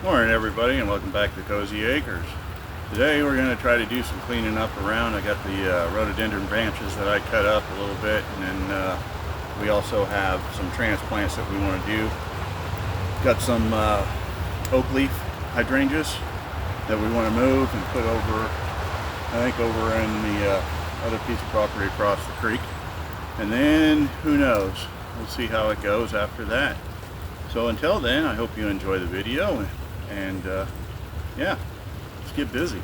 Morning everybody, and welcome back to Cozy Acres. Today we're going to try to do some cleaning up around. I got the rhododendron branches that I cut up a little bit, and then we also have some transplants that we want to do. Got some oak leaf hydrangeas that we want to move and put over, I think over in the other piece of property across the creek. And then who knows, we'll see how it goes after that. So until then, I hope you enjoy the video, and yeah, let's get busy.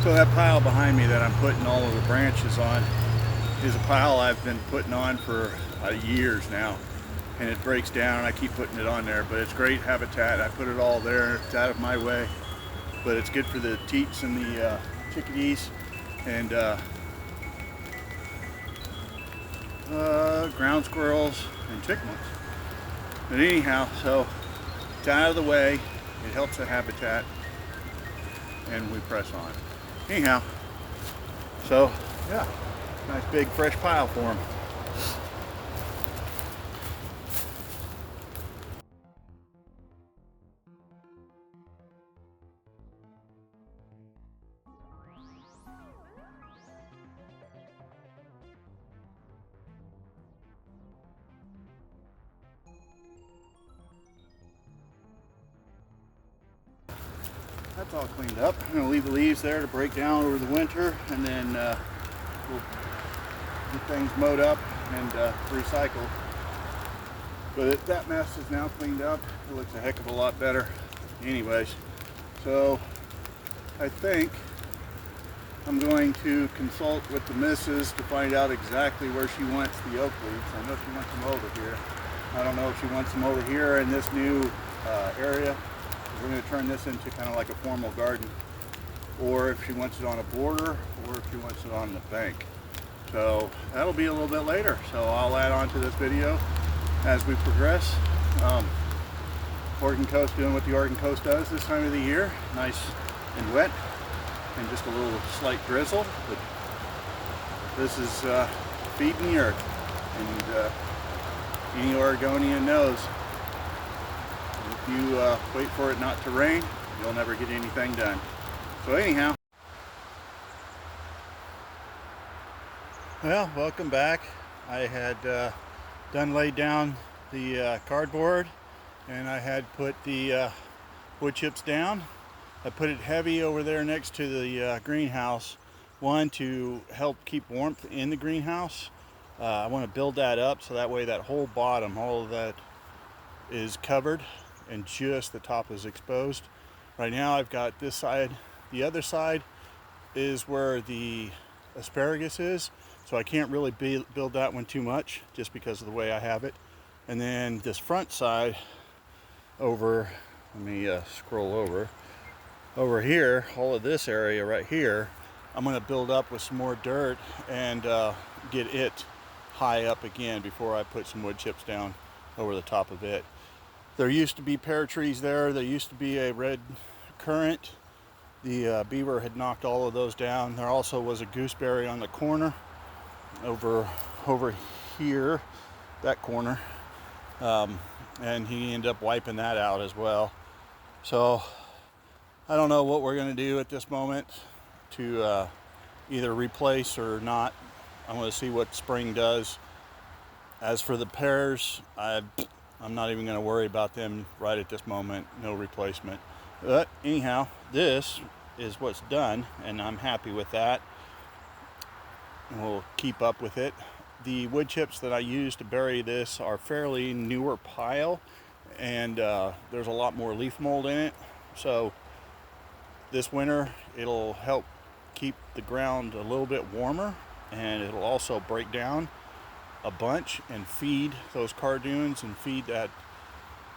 So that pile behind me that I'm putting all of the branches on is a pile I've been putting on for years now, and it breaks down and I keep putting it on there, but it's great habitat. I put it all there. It's out of my way, but it's good for the teats and the chickadees and ground squirrels and chickadees. But anyhow, so it's out of the way. It helps the habitat, and we press on. Anyhow, so yeah, nice big fresh pile for them. That's all cleaned up. I'm going to leave the leaves there to break down over the winter, and then we'll get things mowed up and recycled. But that mess is now cleaned up. It looks a heck of a lot better. Anyways, so I think I'm going to consult with the missus to find out exactly where she wants the oak leaves. I know she wants them over here. I don't know if she wants them over here in this new area. We're going to turn this into kind of like a formal garden, or if she wants it on a border, or if she wants it on the bank. So that'll be a little bit later. So I'll add on to this video as we progress. Oregon Coast doing what the Oregon Coast does this time of the year. Nice and wet, and just a little slight drizzle. But this is feeding the earth, and any Oregonian knows if you wait for it not to rain, you'll never get anything done. So anyhow, well, welcome back. I had done laid down the cardboard, and I had put the wood chips down. I put it heavy over there next to the greenhouse, one to help keep warmth in the greenhouse. I want to build that up so that way that whole bottom, all of that is covered and just the top is exposed. Right now I've got this side. The other side is where the asparagus is, so I can't really build that one too much just because of the way I have it. And then this front side over, let me scroll over here, all of this area right here, I'm going to build up with some more dirt and get it high up again before I put some wood chips down over the top of it. There used to be pear trees there. There used to be a red currant. The beaver had knocked all of those down. There also was a gooseberry on the corner over here, that corner, and he ended up wiping that out as well. So I don't know what we're going to do at this moment to either replace or not. I'm going to see what spring does. As for the pears, I'm not even going to worry about them right at this moment. No replacement. But anyhow, this is what's done, and I'm happy with that. And we'll keep up with it. The wood chips that I use to bury this are fairly newer pile, and there's a lot more leaf mold in it. So this winter it'll help keep the ground a little bit warmer, and it'll also break down a bunch and feed those cardoons and feed that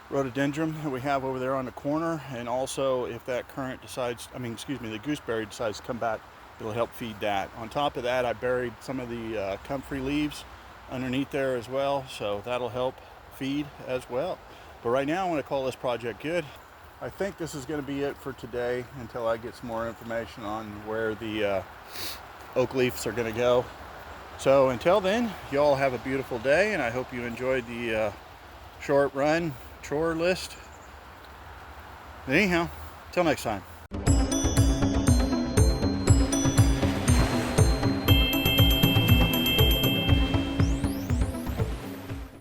rhododendron that we have over there on the corner. And also if that currant decides, the gooseberry decides to come back, it'll help feed that. On top of that, I buried some of the comfrey leaves underneath there as well, so that'll help feed as well. But right now I want to call this project good. I think this is going to be it for today until I get some more information on where the oak leaves are going to go. So until then, you all have a beautiful day, and I hope you enjoyed the short run chore list. Anyhow, till next time.